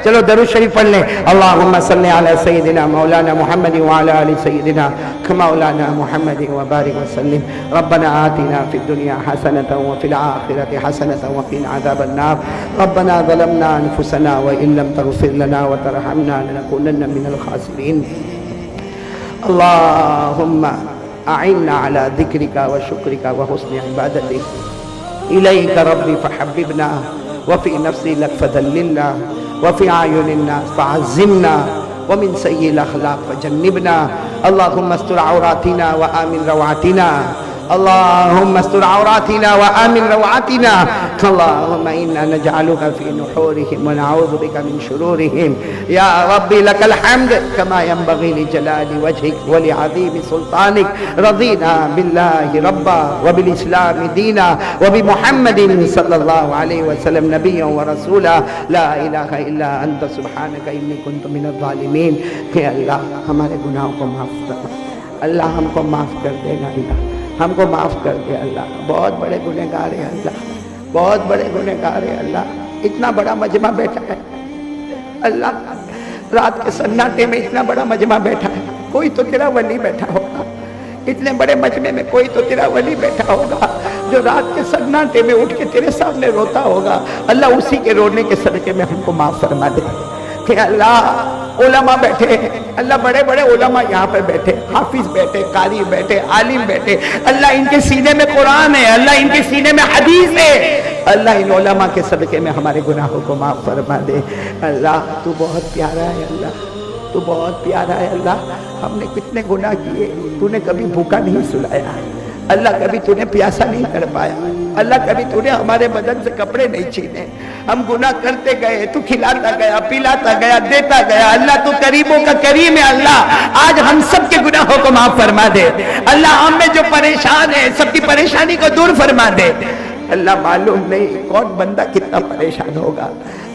چلو درود شریف پڑھ لیں. اللہم صلی علی سیدنا مولانا محمد وعلی آل سیدنا مولانا محمد وبارک وسلم. ربنا آتنا فی الدنیا حسنة وفی الآخرة حسنة وقنا عذاب النار. ربنا ظلمنا انفسنا وإن لم تغفر لنا وترحمنا لنكونن من الخاسرین. اللہم اعنا على ذکرک وشکرک وحسن عبادتک. الیک ربی فحببنا وفی نفسی لک فذللنا وفی اعین الناس فعظمنا ومن سیئ الاخلاق فجنبنا. اللہم استر عوراتنا وآمن روعاتنا. اللہم استر عوراتنا وآمن روعاتنا. اللہم انا نجعلک فی نحورہم ونعوذ بک من شرورہم. یا ربی لک الحمد کما ينبغی لجلال وجہک ولعظیم سلطانک. رضینا باللہ ربا وبالاسلام دینا وبمحمد صلی اللہ علیہ وسلم نبیا ورسولا. لا الہ الا انت سبحانک انی کنت من الظالمین. کہ اللہ ہمارے گناہوں کو معاف کر. اللہ ہم کو معاف کر دینا. اللہ ہم کو معاف کر دے. اللہ بہت بڑے گنہگار ہیں. اللہ بہت بڑے گنہگار ہیں. اللہ اتنا بڑا مجمع بیٹھا ہے. اللہ رات کے سناٹے میں اتنا بڑا مجمع بیٹھا ہے. کوئی تو تیرا ولی بیٹھا ہوگا. اتنے بڑے مجمع میں کوئی تو تیرا ولی بیٹھا ہوگا جو رات کے سناٹے میں اٹھ کے تیرے سامنے روتا ہوگا. اللہ اسی کے رونے کے صدقے میں ہم کو معاف فرما دے. کہ اللہ علماء بیٹھے. اللہ بڑے بڑے علماء یہاں پر بیٹھے. حافظ بیٹھے, قاری بیٹھے, عالم بیٹھے. اللہ ان کے سینے میں قرآن ہے. اللہ ان کے سینے میں حدیث ہے. اللہ ان علماء کے صدقے میں ہمارے گناہوں کو معاف فرما دے. اللہ تو بہت پیارا ہے. اللہ تو بہت پیارا ہے. اللہ ہم نے کتنے گناہ کیے. تو نے کبھی بھوکا نہیں سلایا. اللہ کبھی تو نے پیاسا نہیں کر پایا. اللہ کبھی تو نے ہمارے بدن سے کپڑے نہیں چھینے. ہم گناہ کرتے گئے, تو کھلاتا گیا, پلاتا گیا, دیتا گیا. اللہ تو کریموں کا کریم ہے. اللہ آج ہم سب کے گناہوں کو معاف فرما دے. اللہ ہم میں جو پریشان ہے سب کی پریشانی کو دور فرما دے. اللہ معلوم نہیں کون بندہ کتنا پریشان ہوگا.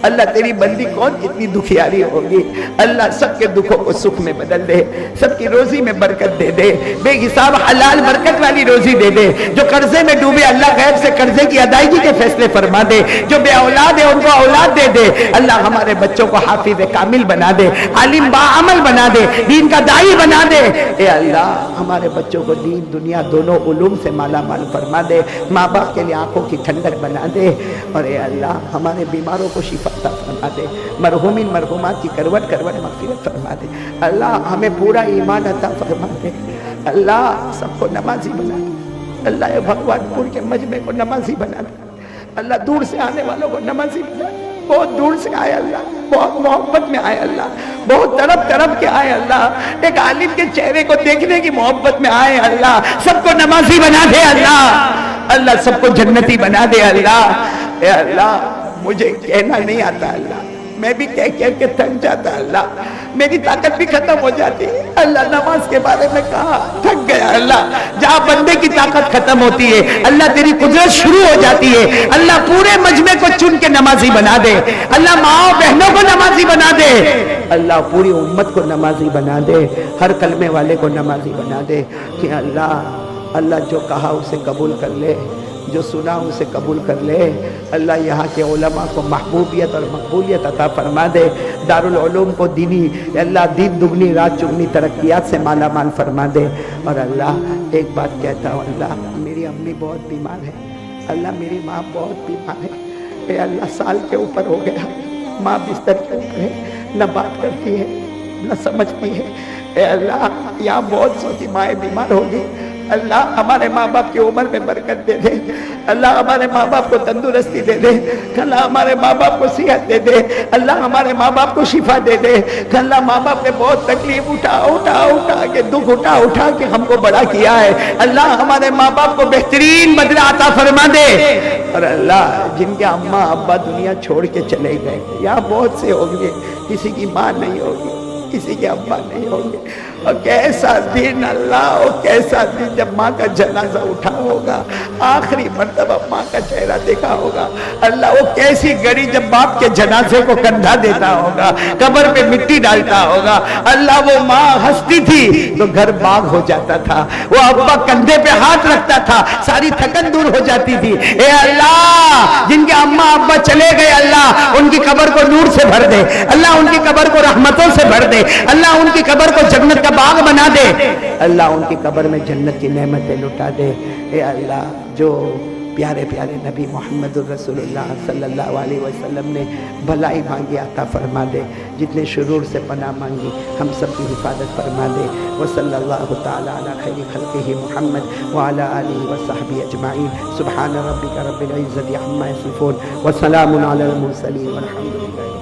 اللہ تیری بندی کون کتنی دکھیاری ہوگی. اللہ سب کے دکھوں کو سکھ میں بدل دے. سب کی روزی میں برکت دے دے. بے حساب حلال برکت والی روزی دے دے. جو قرضے میں ڈوبے اللہ غیب سے قرضے کی ادائیگی کے فیصلے فرما دے. جو بے اولاد ہے ان کو اولاد دے دے. اللہ ہمارے بچوں کو حافظ کامل بنا دے, عالم باعمل بنا دے, دین کا داعی بنا دے. اے اللہ ہمارے بچوں کو دین دنیا دونوں علوم سے مالا مال فرما دے. ماں باپ کے لیے آنکھوں کی ٹھنڈک بنا دے. اور اے اللہ ہمارے بیماروں کو شفا عطا فرما دے. مرحومین مرحومات کی کروٹ کروٹ مغفرت فرما دے. اللہ ہمیں پورا ایمان عطا فرما دے. اللہ سب کو نمازی بنا دے. اللہ یہ بھگوان پور کے مجمع کو نمازی بنا دے. اللہ دور سے آنے والوں کو نمازی بنا دے. بہت دور سے آئے اللہ, بہت محبت میں آئے اللہ, بہت تڑپ تڑپ کے آئے اللہ, ایک عالم کے چہرے کو دیکھنے کی محبت میں آئے اللہ. سب کو نمازی بنا دے اللہ. اللہ سب کو جنتی بنا دے اللہ. اے اللہ مجھے کہنا نہیں آتا اللہ, میں بھی کہہ کے تھک جاتا اللہ, میری طاقت بھی ختم ہو جاتی. اللہ نماز کے بارے میں کہا تھک گیا اللہ. جہاں بندے کی طاقت ختم ہوتی ہے اللہ تیری قدرت شروع ہو جاتی ہے. اللہ پورے مجمع کو چن کے نمازی بنا دے. اللہ ماں بہنوں کو نمازی بنا دے. اللہ پوری امت کو نمازی بنا دے. ہر کلمے والے کو نمازی بنا دے. کہ اللہ جو کہا اسے قبول کر لے, جو سنا اسے قبول کر لے. اللہ یہاں کے علماء کو محبوبیت اور مقبولیت عطا فرما دے. دارالعلوم کو دینی اللہ دین دگنی رات چگنی ترقیات سے مالا مال فرما دے. اور اللہ ایک بات کہتا ہوں, اللہ میری امی بہت بیمار ہے. اللہ میری ماں بہت بیمار ہے. اے اللہ سال کے اوپر ہو گیا, ماں بستر کے اوپر ہے, نہ بات کرتی ہے نہ سمجھتی ہے. اے اللہ یہاں بہت سوتی مائیں بیمار ہوگی. اللہ ہمارے ماں باپ کی عمر میں برکت دے دے. اللہ ہمارے ماں باپ کو تندرستی دے دے. اللہ ہمارے ماں باپ کو صحت دے دے. اللہ ہمارے ماں باپ کو شفا دے دے. اللہ ماں باپ نے بہت تکلیف اٹھا کے دکھ اٹھا کے ہم کو بڑا کیا ہے. اللہ ہمارے ماں باپ کو بہترین بدلہ عطا فرما دے. اور اللہ جن کے اماں ابا دنیا چھوڑ کے چلے گئے, یہاں بہت سے ہوں گے, کسی کی ماں نہیں ہوگی, کسی کے ابا نہیں ہوں گے. اور کیسا دن اللہ، اور کیسا دن جب ماں کا جنازہ اٹھا ہوگا، آخری مرتبہ ماں کا چہرہ دیکھا ہوگا اللہ، وہ کیسی گھڑی جب باپ کے جنازے کو کندھا دیتا ہوگا، قبر پہ مٹی ڈالتا ہوگا اللہ، وہ ماں ہنستی تھی تو گھر باغ ہو جاتا تھا، وہ ابا کندھے پہ ہاتھ رکھتا تھا ساری تھکن دور ہو جاتی تھی۔ اے اللہ جن کے اماں ابا چلے گئے اللہ ان کی قبر کو نور سے بھر دے اللہ، ان کی قبر کو رحمتوں سے بھر دے اللہ، ان کی قبر کو جنت کا باغ بنا دے اللہ، ان کی قبر میں جنت کی نعمتیں لٹا دے۔ اے اللہ جو پیارے پیارے نبی محمد الرسول اللہ صلی اللہ علیہ وسلم نے بھلائی مانگی عطا فرما دے، جتنے شرور سے پناہ مانگی ہم سب کی حفاظت فرما دے۔ وصلی اللہ تعالی علی خیر خلقہ محمد وعلی آلہ وصحبہ اجمعین۔ سبحان ربک رب العزت عما یصفون وسلام علی المرسلین والحمد للہ۔